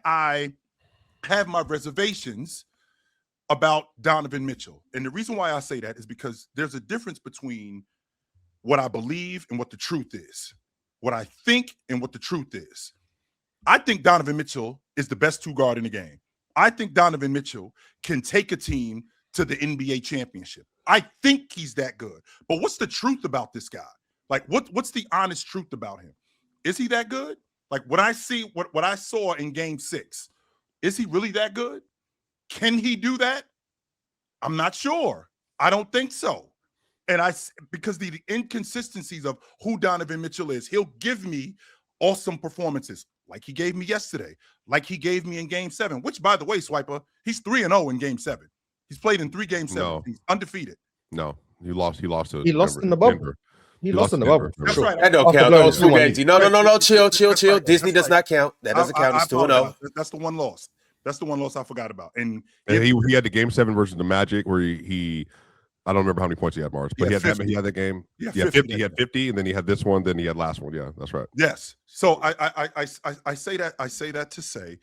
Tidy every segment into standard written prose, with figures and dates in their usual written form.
I have my reservations about Donovan Mitchell. And the reason why I say that is because there's a difference between what I believe and what the truth is, what I think and what the truth is. I think Donovan Mitchell is the best two guard in the game. I think Donovan Mitchell can take a team to the NBA championship. I think he's that good. But what's the truth about this guy? Like, what's the honest truth about him? Is he that good? Like, what I saw in Game 6, is he really that good? Can he do that? I'm not sure. I don't think so. And because the inconsistencies of who Donovan Mitchell is, he'll give me awesome performances like he gave me yesterday, like he gave me in Game 7, which, by the way, Swiper, he's 3-0 in Game 7. He's played in 3 Game 7. No. He's undefeated. No, he lost to He lost in the bubble. Denver. He lost in the bubble. That's right. That don't count. Those 2 games. No. Chill. Disney does not count. That doesn't count. It's 2-0. That's the one loss. That's the one loss I forgot about. And he had the Game 7 versus the Magic where he I don't remember how many points he had, Mars, but he had that game. Yeah, he had 50. He had 50, and then he had this one. Then he had last one. Yeah, that's right. Yes. So I say that to say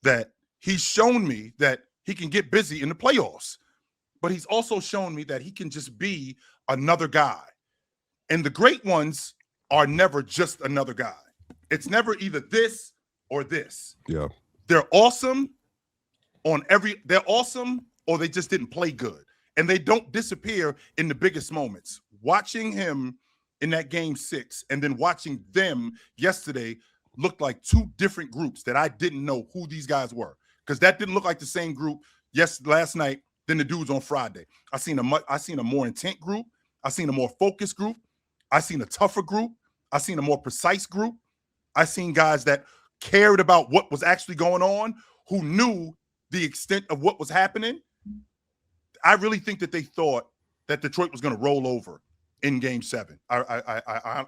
that he's shown me that he can get busy in the playoffs, but he's also shown me that he can just be another guy. And the great ones are never just another guy. It's never either this or this. Yeah. They're awesome they're awesome or they just didn't play good. And they don't disappear in the biggest moments. Watching him in that Game 6 and then watching them yesterday looked like 2 different groups that I didn't know who these guys were, because that didn't look like the same group last night than the dudes on Friday. I seen a more intent group. I seen a more focused group. I seen a tougher group. I seen a more precise group. I seen guys that cared about what was actually going on, who knew the extent of what was happening. I really think that they thought that Detroit was going to roll over in Game 7.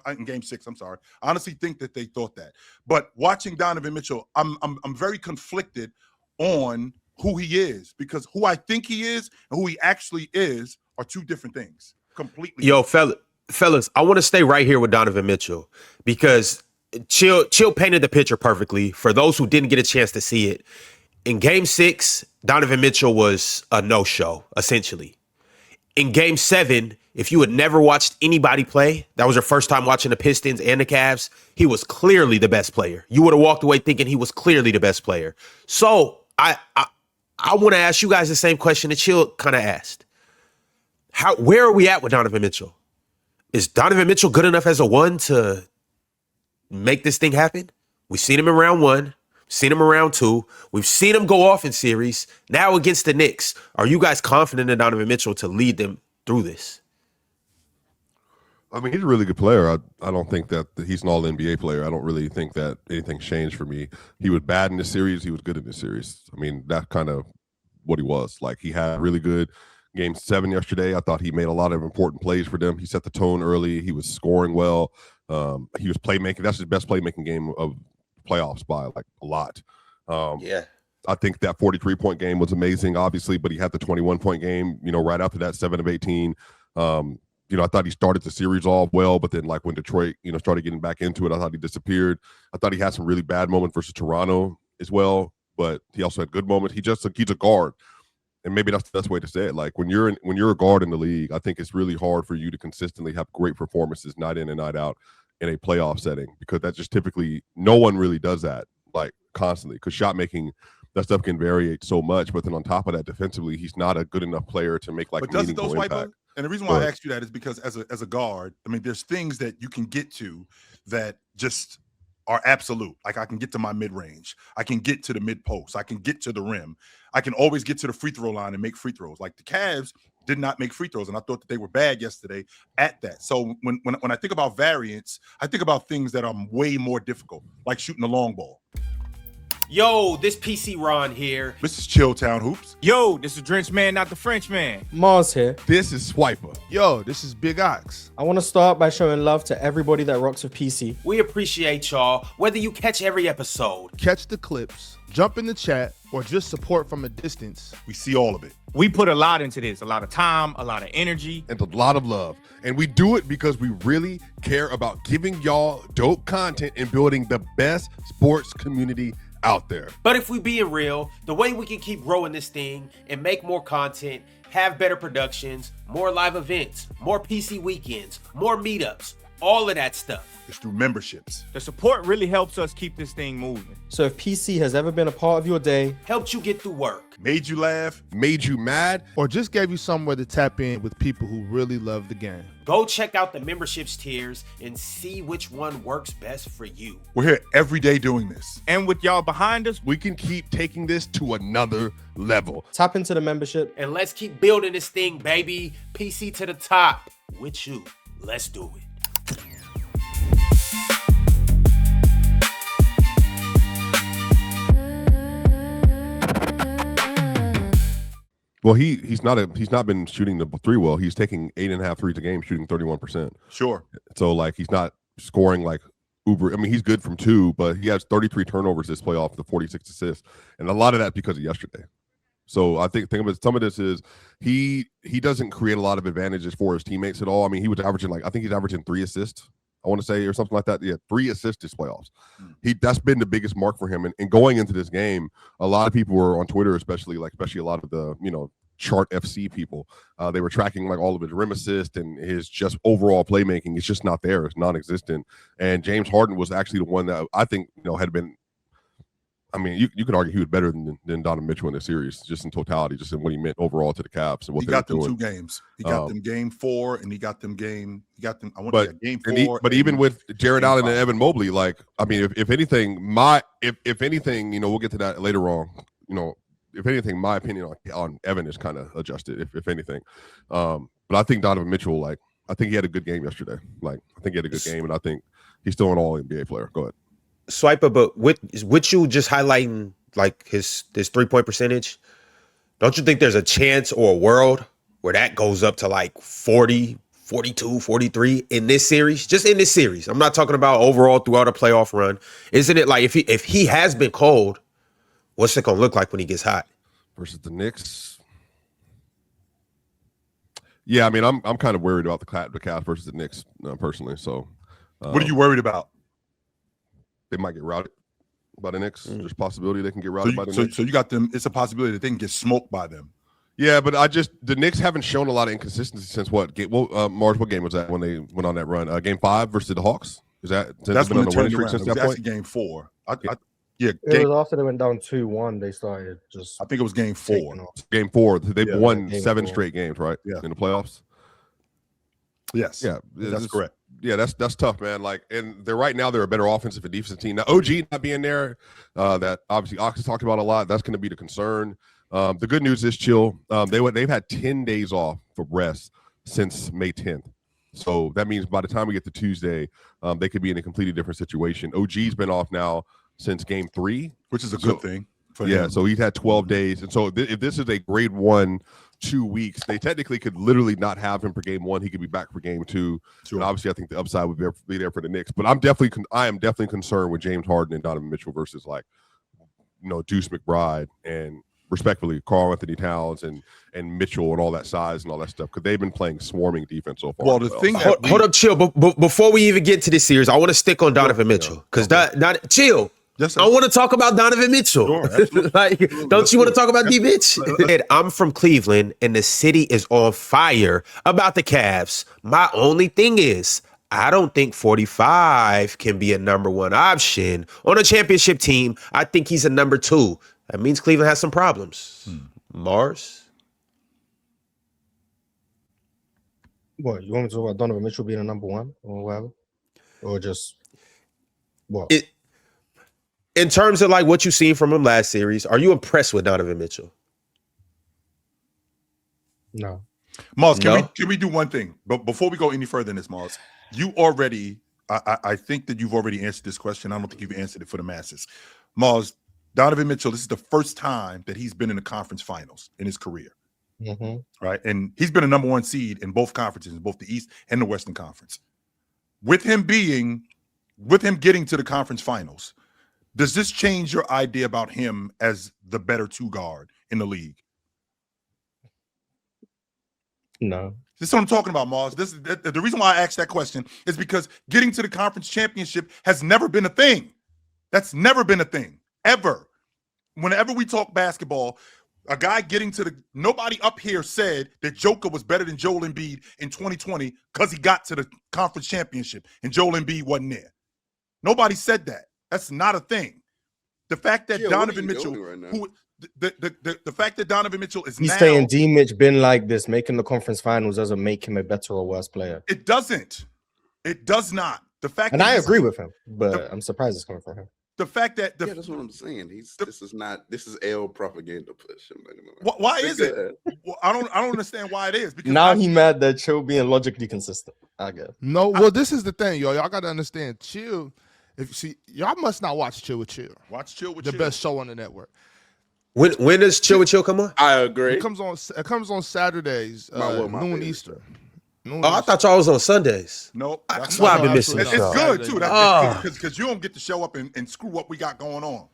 In Game 6, I'm sorry. I honestly think that they thought that. But watching Donovan Mitchell, I'm very conflicted on who he is, because who I think he is and who he actually is are 2 different things. Completely. Yo, fellas, I want to stay right here with Donovan Mitchell because Chill painted the picture perfectly for those who didn't get a chance to see it. In Game 6, Donovan Mitchell was a no-show, essentially. In Game 7, if you had never watched anybody play, that was your first time watching the Pistons and the Cavs, he was clearly the best player. You would have walked away thinking he was clearly the best player. So I want to ask you guys the same question that Chill kind of asked. Where are we at with Donovan Mitchell? Is Donovan Mitchell good enough as a 1 to make this thing happen? We've seen him in round 1. Seen him around 2. We've seen him go off in series. Now against the Knicks. Are you guys confident in Donovan Mitchell to lead them through this? I mean, he's a really good player. I don't think that he's an all-NBA player. I don't really think that anything's changed for me. He was bad in this series. He was good in this series. I mean, that's kind of what he was. Like, he had really good Game 7 yesterday. I thought he made a lot of important plays for them. He set the tone early. He was scoring well. He was playmaking. That's his best playmaking game of playoffs by like a lot. Yeah. I think that 43-point game was amazing, obviously, but he had the 21-point game, right after that, 7 of 18. I thought he started the series off well, but then like when Detroit, started getting back into it, I thought he disappeared. I thought he had some really bad moments versus Toronto as well, but he also had good moments. He's a guard. And maybe that's the best way to say it. Like when you're a guard in the league, I think it's really hard for you to consistently have great performances night in and night out in a playoff setting, because that's just typically no one really does that like constantly, because shot making, that stuff can vary so much. But then on top of that, defensively, he's not a good enough player to make like meaningful impact. And the reason why I asked you that is because as a guard, I mean, there's things that you can get to that just are absolute. Like I can get to my mid-range. I can get to the mid-post. I can get to the rim. I can always get to the free throw line and make free throws. Like the Cavs did not make free throws, and I thought that they were bad yesterday at that. So when I think about variance, I think about things that are way more difficult, like shooting the long ball. Yo, this PC Ron here. This is Chilltown Hoops. Yo, this is Drench Man, not the French man. Mars here. This is Swiper. Yo, this is Big Ox. I want to start by showing love to everybody that rocks with PC. We appreciate y'all, whether you catch every episode, Catch the clips, jump in the chat, or just support from a distance. We see all of it. we put a lot into this, a lot of time, a lot of energy. And a lot of love. And we do it because we really care about giving y'all dope content and building the best sports community out there. But if we being real, the way we can keep growing this thing and make more content, have better productions, more live events, more PC weekends, more meetups, all of that stuff. It's through memberships. The support really helps us keep this thing moving. So if PC has ever been a part of your day, Helped you get through work. Made you laugh. Made you mad? Or just gave you somewhere to tap in with people who really love the game. Go check out the memberships tiers and see which one works best for you. We're here every day doing this. And with y'all behind us, We can keep taking this to another level. tap into the membership. And let's keep building this thing, baby. PC to the top with you. Let's do it. Well, he's not been shooting the three well. He's taking 8.5 threes a game, shooting 31%. Sure. So like he's not scoring like uber. I mean, he's good from two, but he has 33 turnovers this playoff, the 46 assists, and a lot of that because of yesterday. So I think of it, some of this is he doesn't create a lot of advantages for his teammates at all. I mean, he was averaging he's averaging 3 assists, I want to say, or something like that. Yeah, 3 assists this playoffs. That's been the biggest mark for him. And going into this game, a lot of people were on Twitter, especially a lot of the chart FC people. They were tracking like all of his rim assist and his just overall playmaking. It's just not there. It's non-existent. And James Harden was actually the one that I think had been. I mean, you could argue he was better than Donovan Mitchell in this series, just in totality, just in what he meant overall to the Cavs and what He they were got them doing. 2 games. He got them game 4, and he got them game. I want But game 4. but even with Jared game Allen 5. and Evan Mobley, like I mean, if anything, if anything, we'll get to that later on. If anything, my opinion on Evan is kind of adjusted, if anything. But I think Donovan Mitchell, I think he had a good game yesterday. I think he had a good game, and I think he's still an All NBA player. Go ahead. Swiper, but with you just highlighting like his 3-point percentage, don't you think there's a chance or a world where that goes up to like 40, 42, 43 in this series? Just in this series. I'm not talking about overall throughout a playoff run. Isn't it like if he has been cold, what's it gonna look like when he gets hot? Versus the Knicks. Yeah, I mean, I'm kind of worried about the Cavs versus the Knicks personally. So, What are you worried about? they might get routed by the Knicks. There's a possibility they can get routed by the Knicks. So you got them. It's a possibility that they can get smoked by them. Yeah, but the Knicks haven't shown a lot of inconsistency since what game? Well, Mars, what game was that when they went on that run? Game 5 versus the Hawks. Is that That's when on they a turned winning it streak around. since It was that actually point? game 4. It was after they went down 2-1, they started just. I think it was game 4. taking off. Game 4. They've won game 7 4. straight games, right? Yeah. In the playoffs. Yes. Yeah, That's correct. Yeah, that's tough, man. And they're a better offensive and defensive team. Now, OG not being there, that obviously Ox has talked about a lot. That's going to be the concern. The good news is, they've had 10 days off for rest since May 10th. So that means by the time we get to Tuesday, they could be in a completely different situation. OG's been off now since game 3, Which is a good thing for him. So he's had 12 days. And so if this is a grade 1, 2 weeks, they technically could literally not have him for game 1. He could be back for game 2. Sure. And obviously, I think the upside would be there for the Knicks. But I am definitely concerned with James Harden and Donovan Mitchell versus Deuce McBride and respectfully Karl Anthony Towns and Mitchell and all that size and all that stuff, because they've been playing swarming defense so far. Well, the thing that Hold up, chill. Before we even get to this series, I want to stick on Donovan Mitchell because chill. Yes, sir. I want to talk about Donovan Mitchell. Sure, absolutely. Don't you want to talk about D Mitch? I'm from Cleveland, and the city is on fire about the Cavs. My only thing is, I don't think 45 can be a number 1 option on a championship team. I think he's a number 2. That means Cleveland has some problems. Mars? What, you want me to talk about Donovan Mitchell being a number 1 or whatever? Or just what? In terms of what you've seen from him last series, are you impressed with Donovan Mitchell? No. Mars, No? can we do one thing? But before we go any further in this, Mars, you already, I think that you've already answered this question. I don't think you've answered it for the masses. Mars, Donovan Mitchell, this is the first time that he's been in the conference finals in his career, right? And he's been a number 1 seed in both conferences, in both the East and the Western Conference. With him getting to the conference finals, does this change your idea about him as the better 2 guard in the league? No. This is what I'm talking about, Mars. The reason why I asked that question is because getting to the conference championship has never been a thing. That's never been a thing, ever, whenever we talk basketball, a guy getting to nobody up here said that Joker was better than Joel Embiid in 2020 because he got to the conference championship and Joel Embiid wasn't there. Nobody said that. That's not a thing. The fact that Donovan Mitchell, the fact that Donovan Mitchell is He's now saying D-Mitch been like this, making the conference finals doesn't make him a better or worse player. It doesn't. It does not. The fact And that I agree with him, but I'm surprised it's coming from him. the fact that that's what I'm saying. This is L propaganda push. Why is it? Well, I don't understand why it is. Because Now he mad that Chill being logically consistent. I guess. No, well, this is the thing, y'all. Y'all got to understand. Chill. If you see, y'all must not watch Chill with Chill. Watch Chill with the Chill. best show on the network. When does Chill with Chill come on? I agree. It comes on Saturdays, noon Eastern. I thought y'all was on Sundays. Nope. That's why I've been missing It's the show. good too. Oh. Because you don't get to show up and screw what we got going on.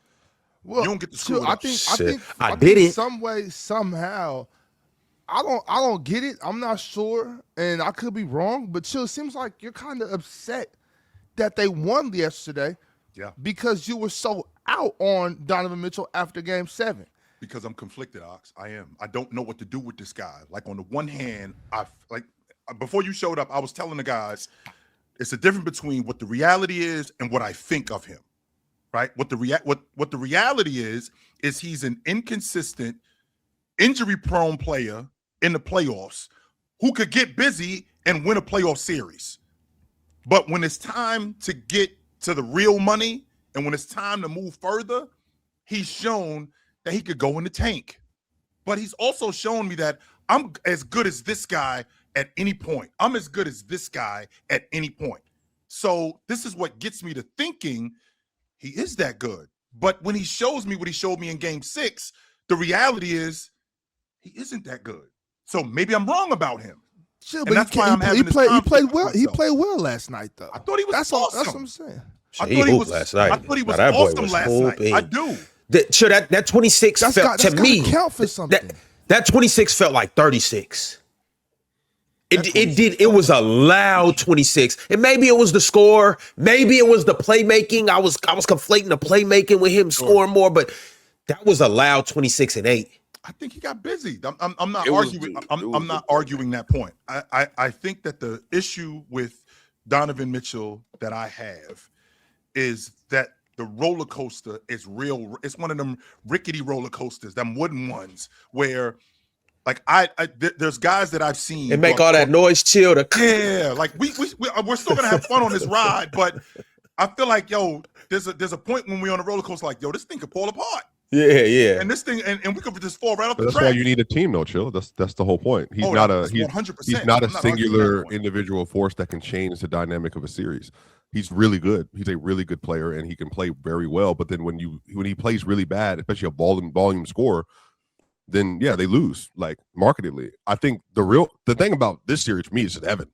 Well, You don't get to screw it I up. think I did it. some way, somehow. I don't get it. I'm not sure, and I could be wrong. But Chill, seems like you're kind of upset that they won yesterday. Yeah. Because you were so out on Donovan Mitchell after Game 7. Because I'm conflicted, Ox. I am. I don't know what to do with this guy. Like on the one hand, before you showed up, I was telling the guys, it's a difference between what the reality is and what I think of him. Right? What the reality is he's an inconsistent, injury-prone player in the playoffs who could get busy and win a playoff series. But when it's time to get to the real money and when it's time to move further, he's shown that he could go in the tank. But he's also shown me that I'm as good as this guy at any point. I'm as good as this guy at any point. So this is what gets me to thinking he is that good. But when he shows me what he showed me in Game 6, the reality is he isn't that good. So maybe I'm wrong about him. Sure, And but that's why I'm having this he conflict played with well. He myself. played well last night, though. I thought he was That's awesome. all. That's what I'm saying. I He thought he hooped was last night. I thought he was Now, that boy awesome was last night. hooping. I do. That 26 That's felt to gotta me. count for something. That 26 felt like 36. It was a loud 26. And maybe it was the score. Maybe it was the playmaking. I was conflating the playmaking with him scoring more, but that was a loud 26 and 8. I think he got busy. I'm not arguing. I'm not arguing that point. I think that the issue with Donovan Mitchell that I have is that the roller coaster is real. It's one of them rickety roller coasters, them wooden ones, where like there's guys that I've seen And make all that noise, Chill. Yeah, like we're still gonna have fun on this ride, but I feel like there's a point when we're on a roller coaster, like this thing could fall apart. Yeah. And this thing, and we could just fall right off the That's track. why you need a team, though, Chill. That's the whole point. He's Oh, not that's he's 100%. not a I'm not arguing singular that point. individual force that can change the dynamic of a series. He's really good. He's a really good player, and he can play very well. But then when he plays really bad, especially a volume scorer, then yeah, they lose like markedly. I think the thing about this series for me is just Evan.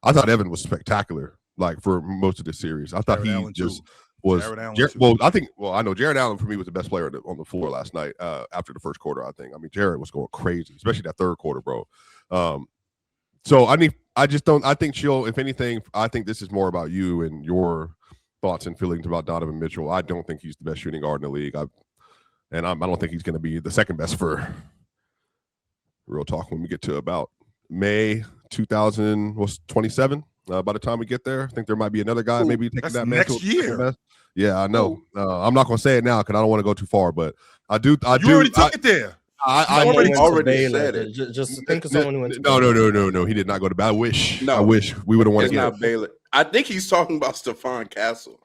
I thought Evan was spectacular, like for most of the series. I thought Jared he Allen, just too. was. Jared Allen, too. I know Jared Allen for me was the best player on the floor last night after the first quarter. I mean, Jared was going crazy, especially that third quarter, bro. So I think Chill, if anything, I think this is more about you and your thoughts and feelings about Donovan Mitchell. I don't think he's the best shooting guard in the league. I don't think he's going to be the second best for real talk when we get to about May 2027. By the time we get there, I think there might be another guy maybe taking that's that next mantle. year. Yeah, I know. I'm not going to say it now because I don't want to go too far, but I do. You already took it there. I already said it. Just think of someone who went to No. He did not go to bed. I wish we would have won It's again. not Baylor. I think he's talking about Stephon Castle,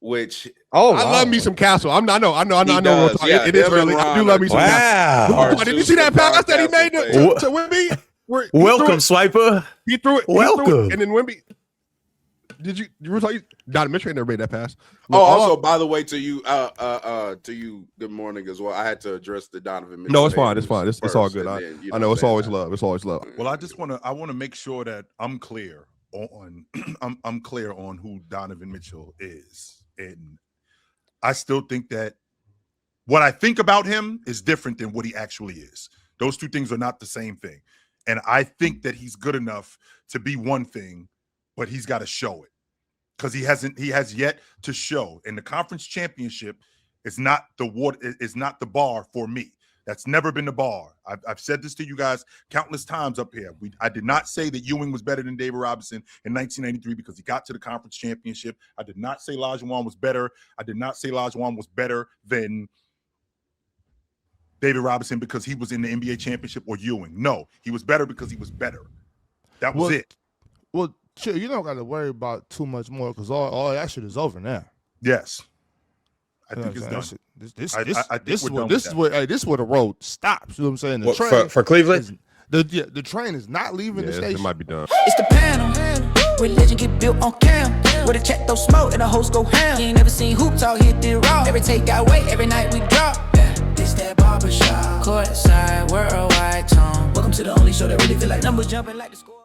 which Oh, I love me some Castle. I know. does. Yeah, it is Devin early. I do Ryan love me some Castle. Wow. Did you see that pass that he made to Wemby? Welcome, Swiper. He threw it. Welcome. And then Wemby. Did you were talking? Donovan Mitchell never made that pass. Oh, also, by the way, to you, good morning as well. I had to address the Donovan Mitchell. No, it's fine. It's fine. It's all first, good. and I then, know it's always love. It's always love. Well, I want to make sure that I'm clear on I'm clear on who Donovan Mitchell is, and I still think that what I think about him is different than what he actually is. Those two things are not the same thing, and I think that he's good enough to be one thing, but he's got to show it. because he has yet to show. And the conference championship is not the bar for me. That's never been the bar. I've said this to you guys countless times up here. I did not say that Ewing was better than David Robinson in 1993 because he got to the conference championship. I did not say Olajuwon was better. I did not say Olajuwon was better than David Robinson because he was in the NBA championship or Ewing. No, he was better because he was better. That was it. Well, Chill, you don't got to worry about too much more because all that shit is over now. Yes. I think it's done. This is where the road stops. You know what I'm saying? The train for Cleveland, the train is not leaving the station. It might be done. It's the panel. Religion get built on cam. Where the check throw smoke and the host go ham. You ain't never seen hoops all hit the raw. Every take got weight, every night we drop. This that barbershop. Courtside, worldwide tone. Welcome to the only show that really feel like numbers jumping like the score.